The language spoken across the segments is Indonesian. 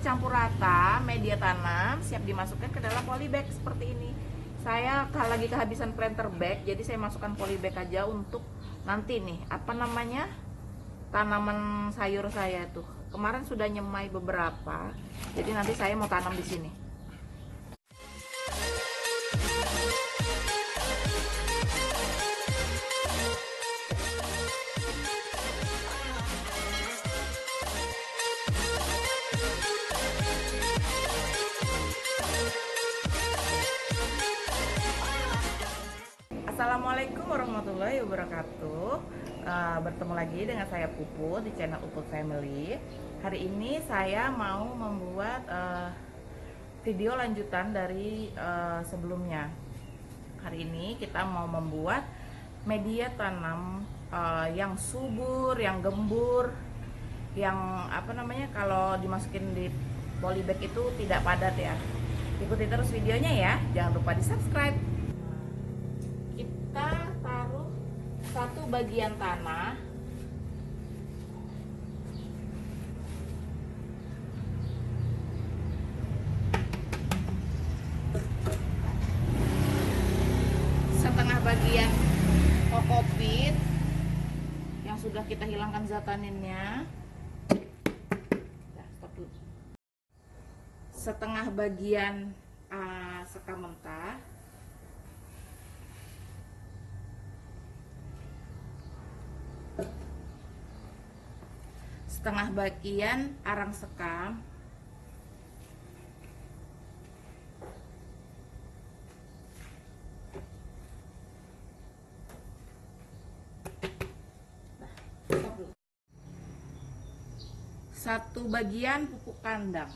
tercampur rata media tanam, siap dimasukkan ke dalam polybag seperti ini. Saya lagi kehabisan planter bag, jadi saya masukkan polybag aja untuk nanti nih, apa namanya, tanaman sayur saya tuh. Kemarin sudah nyemai beberapa, jadi nanti saya mau tanam di sini. Assalamualaikum warahmatullahi wabarakatuh. Bertemu lagi dengan saya Puput di channel Puput Family. Hari ini saya mau membuat video lanjutan dari sebelumnya. Hari ini kita mau membuat media tanam yang subur, yang gembur, yang apa namanya, kalau dimasukin di polybag itu tidak padat ya. Ikuti terus videonya ya, jangan lupa di subscribe. Kita taruh satu bagian tanah setengah bagian kokopit yang sudah kita hilangkan zat taninnya. Stop dulu. Setengah bagian sekam mentah, setengah bagian arang sekam, satu bagian pupuk kandang.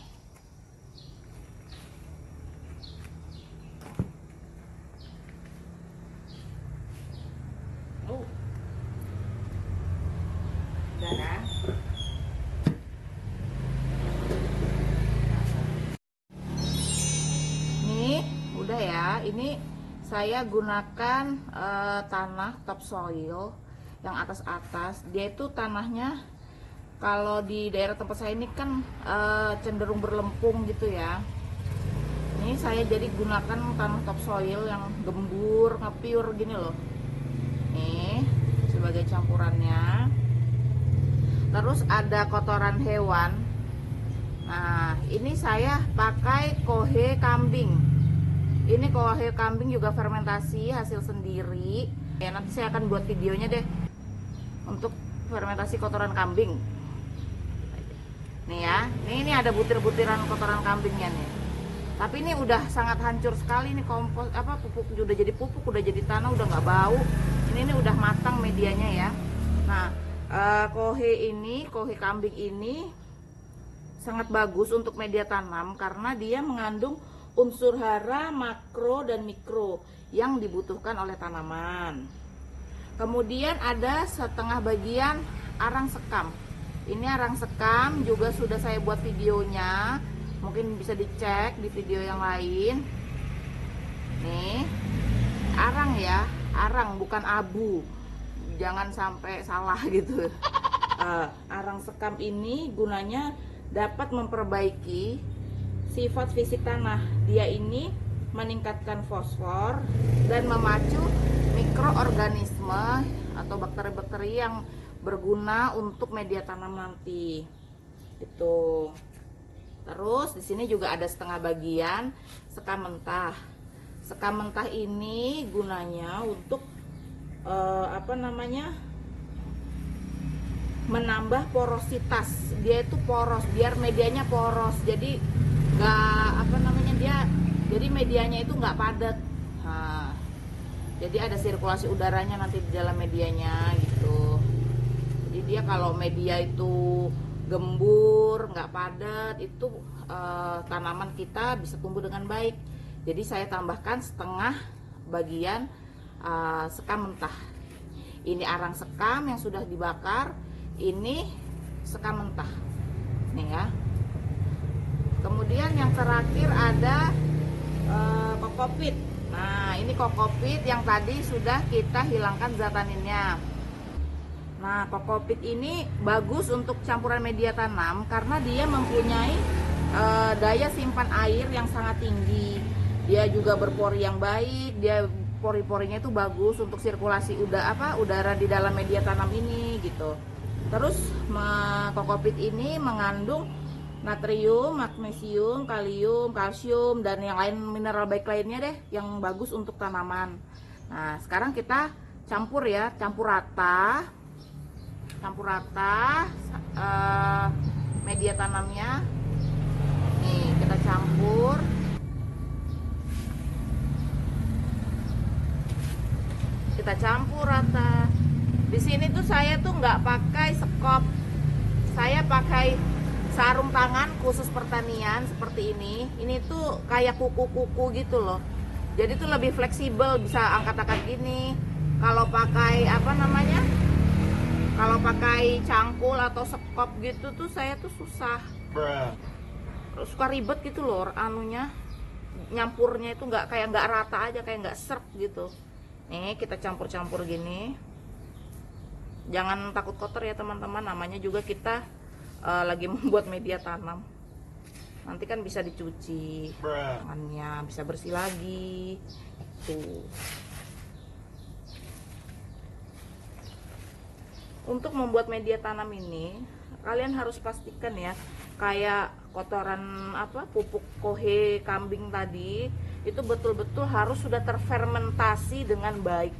Udah. Udah ya, ini saya gunakan tanah topsoil yang atas-atas. Dia itu tanahnya kalau di daerah tempat saya ini kan cenderung berlempung gitu ya. Ini saya jadi gunakan tanah topsoil yang gembur, ngepiur gini loh. Nih sebagai campurannya. Terus ada kotoran hewan. Nah, ini saya pakai kohe kambing. Ini kohe kambing juga fermentasi hasil sendiri. Ya, nanti saya akan buat videonya deh untuk fermentasi kotoran kambing. Nih ya, ini ada butir-butiran kotoran kambingnya nih. Tapi ini udah sangat hancur sekali nih, kompos pupuk udah jadi pupuk, udah jadi tanah, udah nggak bau. Ini udah matang medianya ya. Nah, kohe kambing ini sangat bagus untuk media tanam karena dia mengandung unsur hara, makro dan mikro yang dibutuhkan oleh tanaman. Kemudian ada setengah bagian arang sekam. Ini arang sekam juga sudah saya buat videonya, mungkin bisa dicek di video yang lain. Nih, arang ya, arang bukan abu, jangan sampai salah gitu. Arang sekam ini gunanya dapat memperbaiki sifat fisik tanah. Dia ini meningkatkan fosfor dan memacu mikroorganisme atau bakteri-bakteri yang berguna untuk media tanam nanti. Itu. Terus di sini juga ada setengah bagian sekam mentah. Sekam mentah ini gunanya untuk menambah porositas. Dia itu poros, biar medianya poros, jadi jadi medianya itu nggak padat. Nah, jadi ada sirkulasi udaranya nanti di dalam medianya gitu. Jadi dia kalau media itu gembur, nggak padat, itu tanaman kita bisa tumbuh dengan baik. Jadi saya tambahkan setengah bagian sekam mentah. Ini arang sekam yang sudah dibakar, ini sekam mentah nih ya. Kemudian yang terakhir ada kokopit. Nah, ini kokopit yang tadi sudah kita hilangkan zat taninnya. Nah, kokopit ini bagus untuk campuran media tanam karena dia mempunyai daya simpan air yang sangat tinggi. Dia juga berpori yang baik, dia pori-porinya itu bagus untuk sirkulasi udara di dalam media tanam ini gitu. Terus kokopit ini mengandung natrium, magnesium, kalium, kalsium, dan yang lain mineral baik lainnya deh yang bagus untuk tanaman. Nah, sekarang kita campur ya, campur rata media tanamnya. Nih, kita campur. Kita campur rata. Di sini tuh saya tuh nggak pakai sekop, saya pakai sarung tangan khusus pertanian seperti ini. Ini tuh kayak kuku-kuku gitu loh. Jadi tuh lebih fleksibel, bisa angkat-angkat gini. Kalau pakai kalau pakai cangkul atau sekop gitu tuh saya tuh susah. Suka ribet gitu loh anunya. Nyampurnya itu nggak rata aja, kayak nggak serp gitu. Nih, kita campur-campur gini. Jangan takut kotor ya teman-teman, namanya juga kita lagi membuat media tanam. Nanti kan bisa dicuci tangannya, bisa bersih lagi. Tuh. Untuk membuat media tanam ini, kalian harus pastikan ya, kayak kotoran pupuk kohe kambing tadi, itu betul-betul harus sudah terfermentasi dengan baik.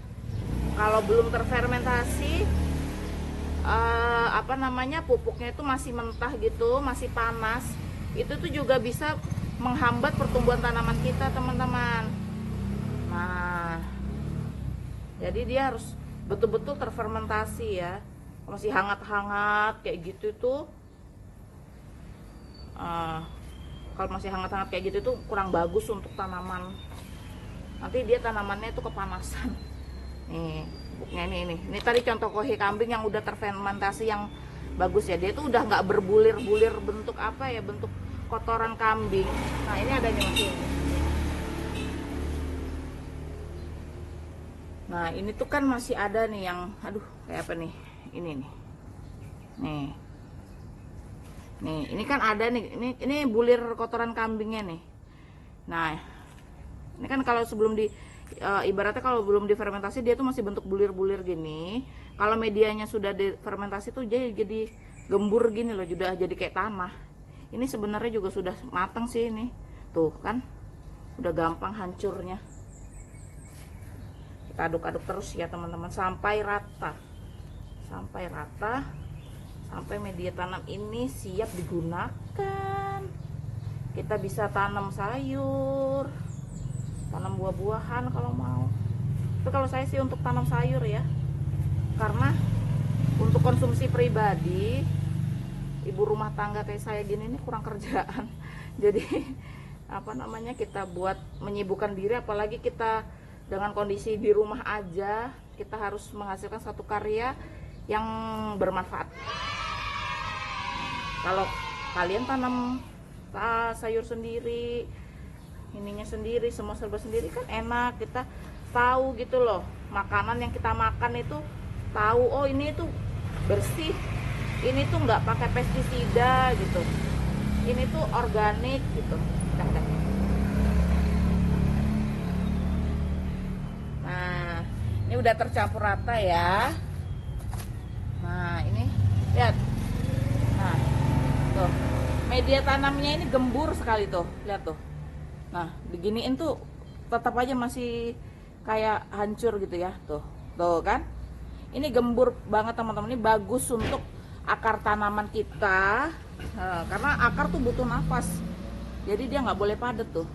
Kalau belum terfermentasi, pupuknya itu masih mentah gitu, masih panas, itu tuh juga bisa menghambat pertumbuhan tanaman kita, teman-teman. Nah, jadi dia harus betul-betul terfermentasi ya. Masih hangat-hangat kayak gitu tuh, kalau masih hangat-hangat kayak gitu tuh kurang bagus untuk tanaman. Nanti dia tanamannya itu kepanasan. Nih, pupuknya ini tadi contoh kohe kambing yang udah terfermentasi yang bagus ya. Dia tuh udah nggak berbulir-bulir bentuk bentuk kotoran kambing. Nah, ini adanya masih. Nah, ini tuh kan masih ada nih yang kayak apa nih? Ini nih. Nih, ini kan ada nih. Ini bulir kotoran kambingnya nih. Nah, ini kan kalau sebelum ibaratnya kalau belum difermentasi dia tuh masih bentuk bulir-bulir gini. Kalau medianya sudah difermentasi tuh jadi gembur gini loh, sudah jadi kayak tanah. Ini sebenarnya juga sudah matang sih ini. Tuh kan. Udah gampang hancurnya. Kita aduk-aduk terus ya teman-teman sampai rata. Sampai media tanam ini siap digunakan. Kita bisa tanam sayur, tanam buah-buahan kalau mau. Itu kalau saya sih untuk tanam sayur ya, karena untuk konsumsi pribadi, ibu rumah tangga kayak saya gini ini kurang kerjaan. Jadi kita buat menyibukkan diri, apalagi kita dengan kondisi di rumah aja, kita harus menghasilkan satu karya yang bermanfaat. Kalau kalian tanam sayur sendiri, ininya sendiri, semua serba sendiri kan enak. Kita tahu gitu loh, makanan yang kita makan itu tahu, oh ini tuh bersih, ini tuh nggak pakai pestisida gitu, ini tuh organik gitu. Nah, ini udah tercampur rata ya. Nah, ini lihat. Nah, tuh media tanamnya ini gembur sekali tuh, lihat tuh. Nah, diginiin tuh tetap aja masih kayak hancur gitu ya, tuh kan. Ini gembur banget teman-teman, ini bagus untuk akar tanaman kita. Nah, karena akar tuh butuh nafas, jadi dia nggak boleh padat tuh.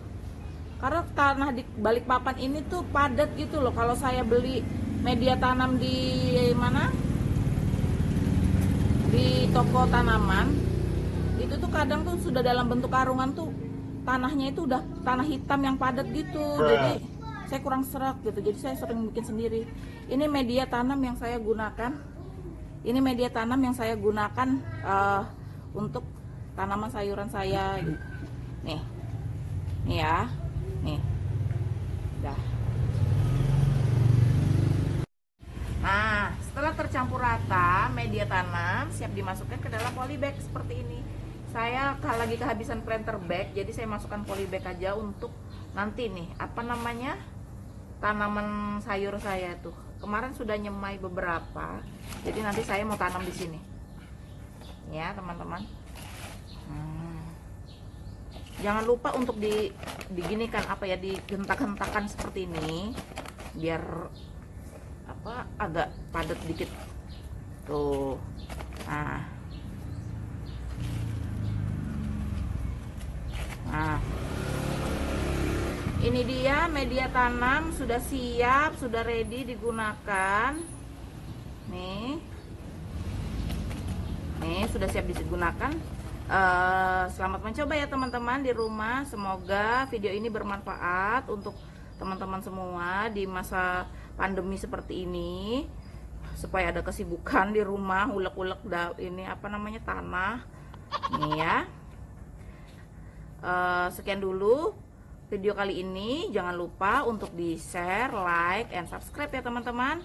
Karena tanah di balik papan ini tuh padat gitu loh. Kalau saya beli media tanam di mana? Di toko tanaman, itu tuh kadang tuh sudah dalam bentuk karungan tuh tanahnya itu udah tanah hitam yang padat gitu. Jadi saya kurang serak gitu. Jadi saya sering bikin sendiri. Ini media tanam yang saya gunakan. Untuk tanaman sayuran saya. Nih ya. Nih. Dah. Nah, setelah tercampur rata, media tanam siap dimasukkan ke dalam polybag seperti ini. Saya lagi kehabisan planter bag, jadi saya masukkan polybag aja untuk nanti nih apa namanya tanaman sayur saya tuh. Kemarin sudah nyemai beberapa, jadi nanti saya mau tanam di sini ya teman-teman. Jangan lupa untuk diginikan apa ya, dihentak-hentakan seperti ini biar apa agak padat dikit tuh. Nah, ini dia media tanam sudah siap, sudah ready digunakan. Nih sudah siap digunakan. Selamat mencoba ya teman-teman di rumah. Semoga video ini bermanfaat untuk teman-teman semua di masa pandemi seperti ini, supaya ada kesibukan di rumah, ulek-ulek ini apa namanya tanah nih ya. Sekian dulu video kali ini. Jangan lupa untuk di share, like, and subscribe ya teman-teman,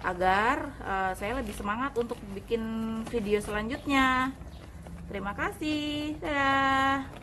agar saya lebih semangat untuk bikin video selanjutnya. Terima kasih, dadah.